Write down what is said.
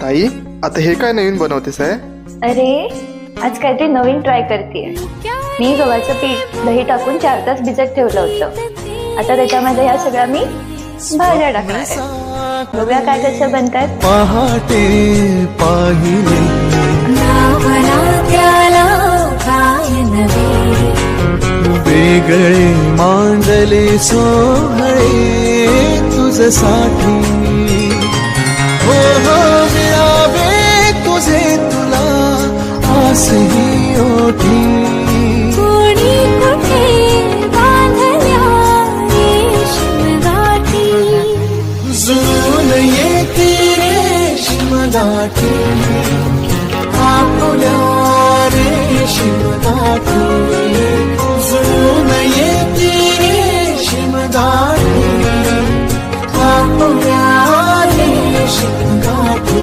ताई, आता हे काय नवीन बनवतेस आहे? अरे आज काहीतरी नवीन ट्राय करतेय. मी गव्हाचं पीठ दही टाकून 4 तास भिजत ठेवलं होतं. आता त्याच्यामध्ये ह्या सगळ्या मी भाज्या टाकणार आहे. बघूया काय कसं बनतात. पहाटे पाहिले वेगळे मांडले सोहळे तुझसाठी. हो हो मिळावे तुझे तुला आसही ओठी. कोणी कुठे बांधल्या रेशमगाठी. जुळून येते रेशमगाठी आपुल्या रेशमगाठी.